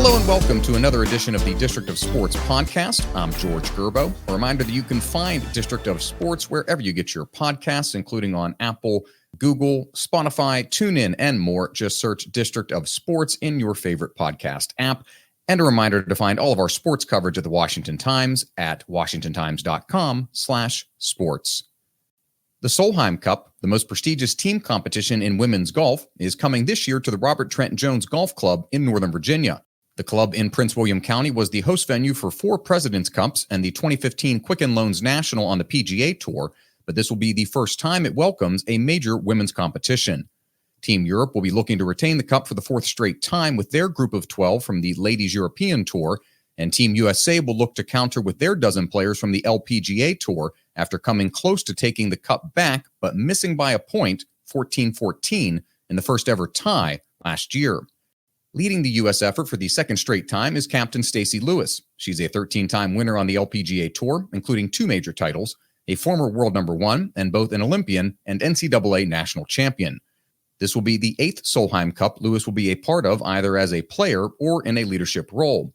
Hello and welcome to another edition of the District of Sports podcast. I'm George Gerbo. A reminder that you can find District of Sports wherever you get your podcasts, including on Apple, Google, Spotify, TuneIn, and more. Just search District of Sports in your favorite podcast app. And a reminder to find all of our sports coverage at the Washington Times at washingtontimes.com/sports. The Solheim Cup, the most prestigious team competition in women's golf, is coming this year to the Robert Trent Jones Golf Club in Northern Virginia. The club in Prince William County was the host venue for 4 President's Cups and the 2015 Quicken Loans National on the PGA Tour, but this will be the first time it welcomes a major women's competition. Team Europe will be looking to retain the cup for the 4th straight time with their group of 12 from the Ladies European Tour, and Team USA will look to counter with their dozen players from the LPGA Tour after coming close to taking the cup back, but missing by a point, 14-14, in the first ever tie last year. Leading the U.S. effort for the 2nd straight time is Captain Stacy Lewis. She's a 13-time winner on the LPGA Tour, including 2 major titles, a former world number 1, and both an Olympian and NCAA national champion. This will be the 8th Solheim Cup Lewis will be a part of either as a player or in a leadership role.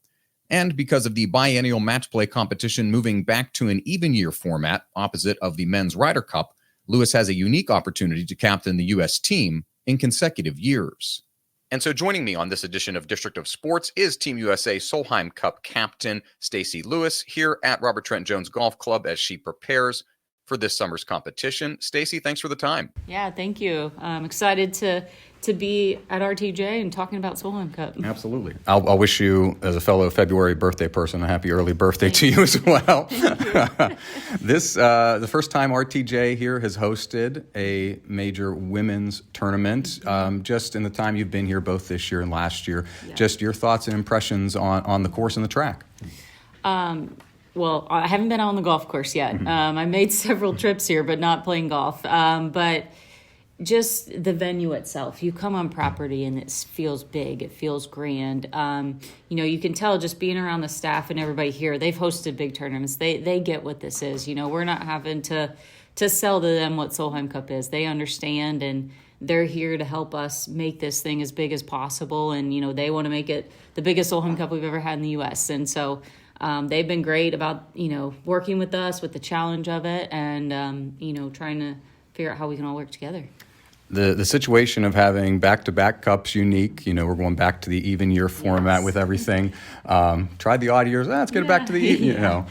And because of the biennial match play competition moving back to an even year format opposite of the men's Ryder Cup, Lewis has a unique opportunity to captain the U.S. team in consecutive years. And so joining me on this edition of District of Sports is Team USA Solheim Cup captain Stacy Lewis here at Robert Trent Jones Golf Club as she prepares for this summer's competition. Stacy, thanks for the time. Yeah, thank you. I'm excited to be at RTJ and talking about Solheim Cup. Absolutely. I'll wish you, as a fellow February birthday person, a happy early birthday to you as well. This the first time RTJ here has hosted a major women's tournament. Just in the time you've been here, both this year and last year, just your thoughts and impressions on the course and the track. Well, I haven't been on the golf course yet. I made several trips here, but not playing golf. But just the venue itself, you come on property and it feels big. It feels grand. You can tell just being around the staff and everybody here, they've hosted big tournaments. They get what this is. We're not having to sell to them what Solheim Cup is. They understand, and they're here to help us make this thing as big as possible. And, they want to make it the biggest Solheim Cup we've ever had in the U.S. And so they've been great about, working with us with the challenge of it and, trying to figure out how we can all work together. The situation of having back-to-back cups unique, we're going back to the even year format with everything. Tried the odd years, let's get it back to the,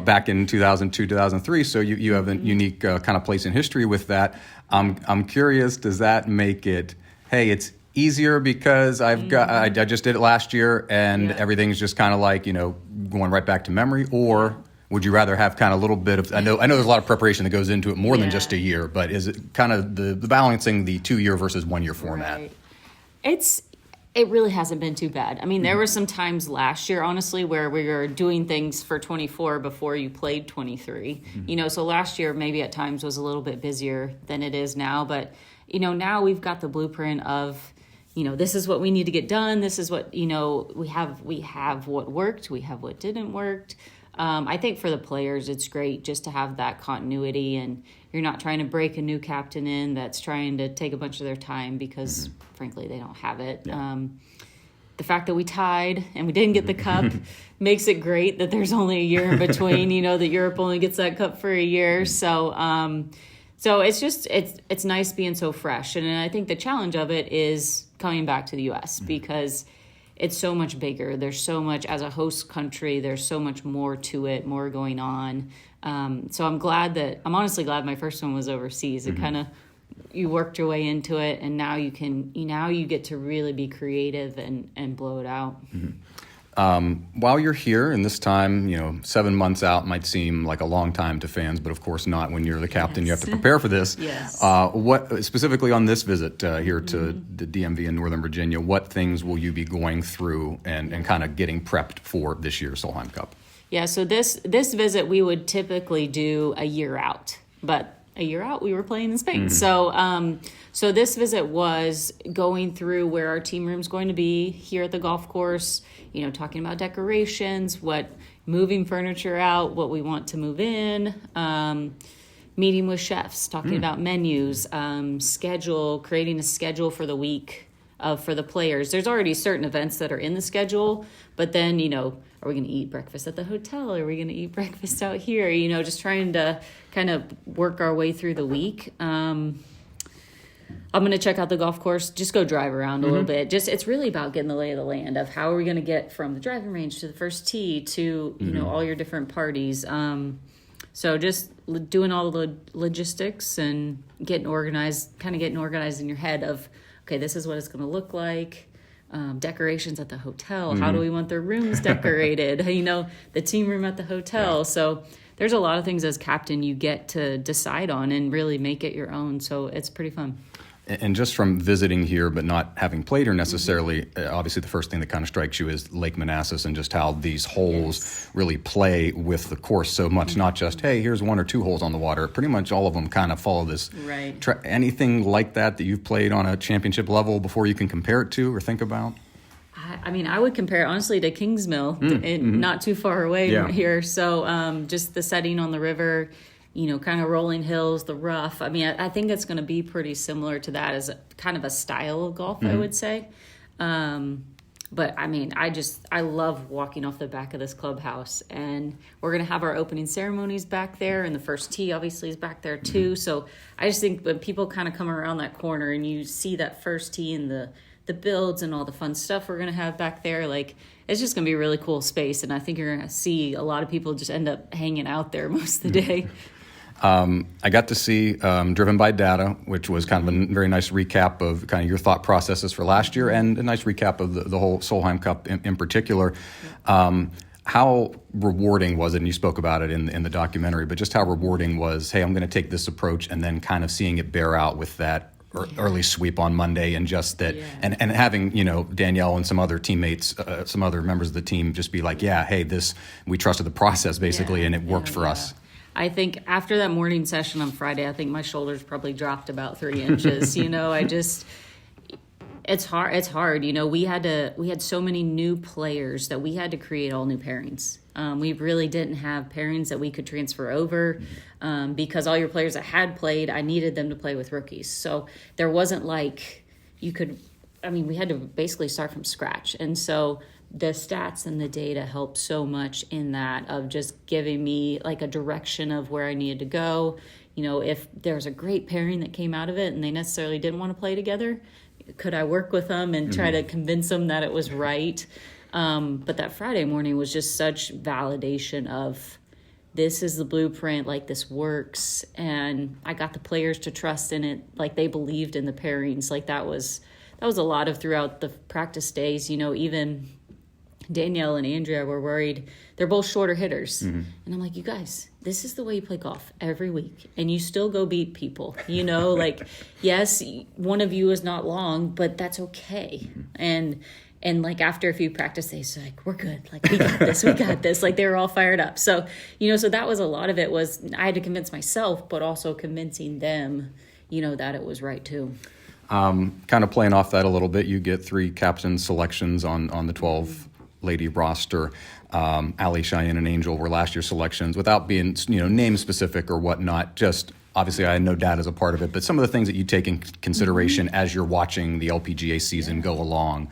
back in 2002, 2003. So you have a unique kind of place in history with that. I'm curious, does that make it, hey, it's easier because I just did it last year and everything's just kind of like, going right back to memory? Or would you rather have kind of a little bit of, I know there's a lot of preparation that goes into it more than just a year, but is it kind of the balancing the 2-year versus 1-year format? Right. It really hasn't been too bad. I mean, there were some times last year, honestly, where we were doing things for 24 before you played 23. So last year maybe at times was a little bit busier than it is now. But, now we've got the blueprint of, this is what we need to get done. This is what, we have what worked. We have what didn't work. I think for the players, it's great just to have that continuity, and you're not trying to break a new captain in that's trying to take a bunch of their time because, frankly, they don't have it. Yeah. The fact that we tied and we didn't get the cup makes it great that there's only a year in between, that Europe only gets that cup for a year. So it's just, it's nice being so fresh. And I think the challenge of it is coming back to the U.S. because it's so much bigger. There's so much, as a host country, there's so much more to it, more going on. So I'm honestly glad my first one was overseas. It kind of, you worked your way into it, and now you get to really be creative and blow it out. While you're here, and this time, 7 months out might seem like a long time to fans, but of course not when you're the captain. You have to prepare for this. What specifically on this visit here to the DMV in Northern Virginia, what things will you be going through and kind of getting prepped for this year's Solheim Cup? Yeah, so this visit we would typically do a year out, but a year out we were playing in Spain. So this visit was going through where our team room's going to be here at the golf course, talking about decorations, moving furniture out, what we want to move in, meeting with chefs, talking about menus, creating a schedule for the week for the players. There's already certain events that are in the schedule, but then, are we going to eat breakfast at the hotel? Are we going to eat breakfast out here? Just trying to kind of work our way through the week. I'm going to check out the golf course, just go drive around a little bit. It's really about getting the lay of the land of how are we going to get from the driving range to the first tee to, all your different parties. So just doing all the logistics and getting organized in your head of, okay, this is what it's going to look like. Decorations at the hotel. How do we want their rooms decorated? The team room at the hotel. Yeah. So there's a lot of things as captain you get to decide on and really make it your own. So it's pretty fun. And just from visiting here, but not having played here necessarily, obviously the first thing that kind of strikes you is Lake Manassas and just how these holes really play with the course so much. Not just, hey, here's 1 or 2 holes on the water. Pretty much all of them kind of follow this. Right. Anything like that you've played on a championship level before you can compare it to or think about? I would compare it, honestly, to Kingsmill, not too far away from here. So just the setting on the river, kind of rolling hills, the rough. I think it's going to be pretty similar to that as kind of a style of golf, I would say. But I love walking off the back of this clubhouse, and we're going to have our opening ceremonies back there, and the first tee obviously is back there too. So I just think when people kind of come around that corner and you see that first tee and the builds and all the fun stuff we're going to have back there, it's just going to be a really cool space. And I think you're going to see a lot of people just end up hanging out there most of the day. I got to see Driven by Data, which was kind of a very nice recap of kind of your thought processes for last year and a nice recap of the whole Solheim Cup in particular. How rewarding was it, and you spoke about it in the documentary, but just how rewarding was, hey, I'm going to take this approach, and then kind of seeing it bear out with that early sweep on Monday, and just that, and having Danielle and some other teammates, some other members of the team, just be like, hey, we trusted the process basically, and it worked for us. I think after that morning session on Friday, I think my shoulders probably dropped about 3 inches. It's hard. It's hard. We had so many new players that we had to create all new pairings. We really didn't have pairings that we could transfer over because all your players that had played, I needed them to play with rookies. So there wasn't like we had to basically start from scratch. And so the stats and the data helped so much in that of just giving me like a direction of where I needed to go. If there's a great pairing that came out of it and they necessarily didn't want to play together, could I work with them and try to convince them that it was right? But that Friday morning was just such validation of this is the blueprint, like this works. And I got the players to trust in it. Like they believed in the pairings. Like that was a lot of throughout the practice days, even Danielle and Andrea were worried. They're both shorter hitters. And I'm like, you guys, this is the way you play golf every week. And you still go beat people, yes, one of you is not long, but that's okay. And like after a few practice days, like, we're good. Like, we got this. Like they were all fired up. So, so that was a lot of it was I had to convince myself, but also convincing them, that it was right too. Kind of playing off that a little bit, you get 3 captain selections on the 12 lady roster. Allie, Cheyenne, and Angel were last year's selections. Without being name specific or whatnot, just obviously I know data's a part of it, but some of the things that you take in consideration as you're watching the LPGA season go along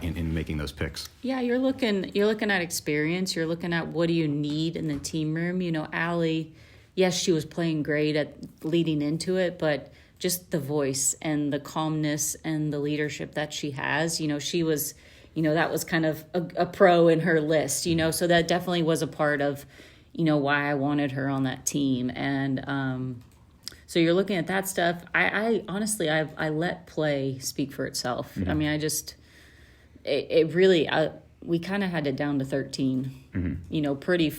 in making those picks. Yeah, you're looking at experience. You're looking at what do you need in the team room. Allie, yes, she was playing great at leading into it, but just the voice and the calmness and the leadership that she has, she was, that was kind of a pro in her list, so that definitely was a part of, why I wanted her on that team. And so you're looking at that stuff. I honestly, I let play speak for itself. It really, we kind of had it down to 13, pretty,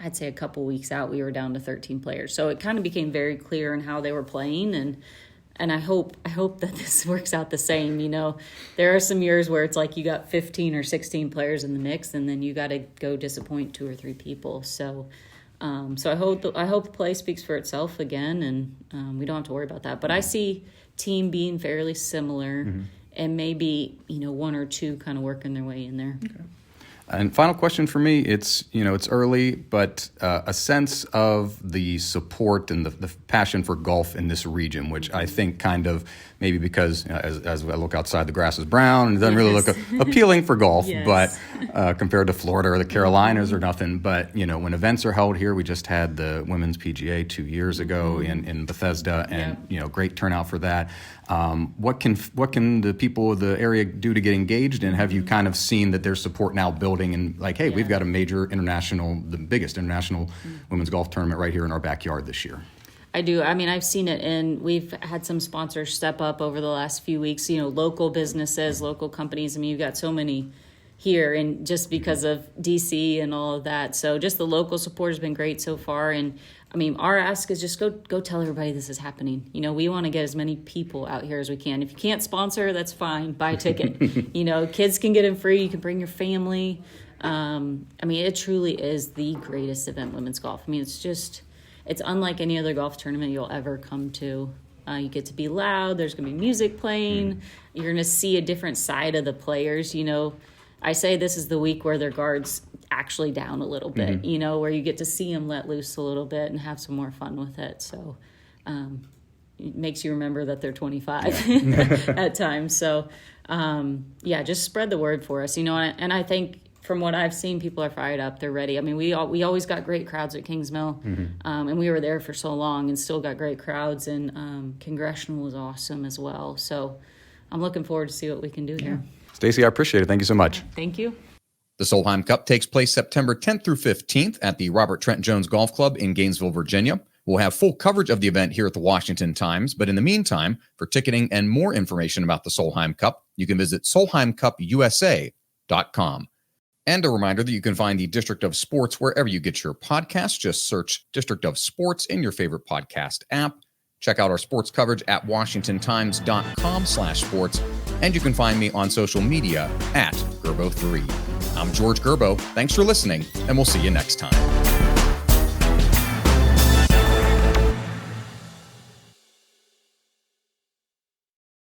I'd say a couple weeks out, we were down to 13 players. So it kind of became very clear in how they were playing. And I hope that this works out the same. There are some years where it's like you got 15 or 16 players in the mix, and then you got to go disappoint 2 or 3 people. So I hope the play speaks for itself again, and we don't have to worry about that. But I see team being fairly similar, and maybe 1 or 2 kind of working their way in there. Okay. And final question for me, it's early, but a sense of the support and the passion for golf in this region, which I think kind of maybe because as I look outside, the grass is brown and it doesn't really look appealing for golf, but compared to Florida or the Carolinas or nothing. But, when events are held here, we just had the Women's PGA 2 years ago in Bethesda, and, great turnout for that. What can the people of the area do to get engaged? And have you kind of seen that there's support now building and hey, we've got a major the biggest international women's golf tournament right here in our backyard this year? I do. I mean, I've seen it, and we've had some sponsors step up over the last few weeks, local businesses, local companies. I mean, you've got so many here, and just because of DC and all of that. So just the local support has been great so far. And I mean, our ask is just go tell everybody this is happening. We want to get as many people out here as we can. If you can't sponsor, that's fine. Buy a ticket. Kids can get in free. You can bring your family. I mean, it truly is the greatest event, women's golf. I mean, it's unlike any other golf tournament you'll ever come to. You get to be loud. There's going to be music playing. You're going to see a different side of the players. I say this is the week where their guard's actually down a little bit, where you get to see them let loose a little bit and have some more fun with it. So it makes you remember that they're 25 at times. So, just spread the word for us, and I think from what I've seen, people are fired up. They're ready. I mean, we always got great crowds at Kings Mill, and we were there for so long and still got great crowds, and Congressional was awesome as well. So I'm looking forward to see what we can do here. Stacy, I appreciate it. Thank you so much. Thank you. The Solheim Cup takes place September 10th through 15th at the Robert Trent Jones Golf Club in Gainesville, Virginia. We'll have full coverage of the event here at the Washington Times, but in the meantime, for ticketing and more information about the Solheim Cup, you can visit solheimcupusa.com. And a reminder that you can find the District of Sports wherever you get your podcasts. Just search District of Sports in your favorite podcast app. Check out our sports coverage at washingtontimes.com/sports. And you can find me on social media at Gerbo3. I'm George Gerbo. Thanks for listening, and we'll see you next time.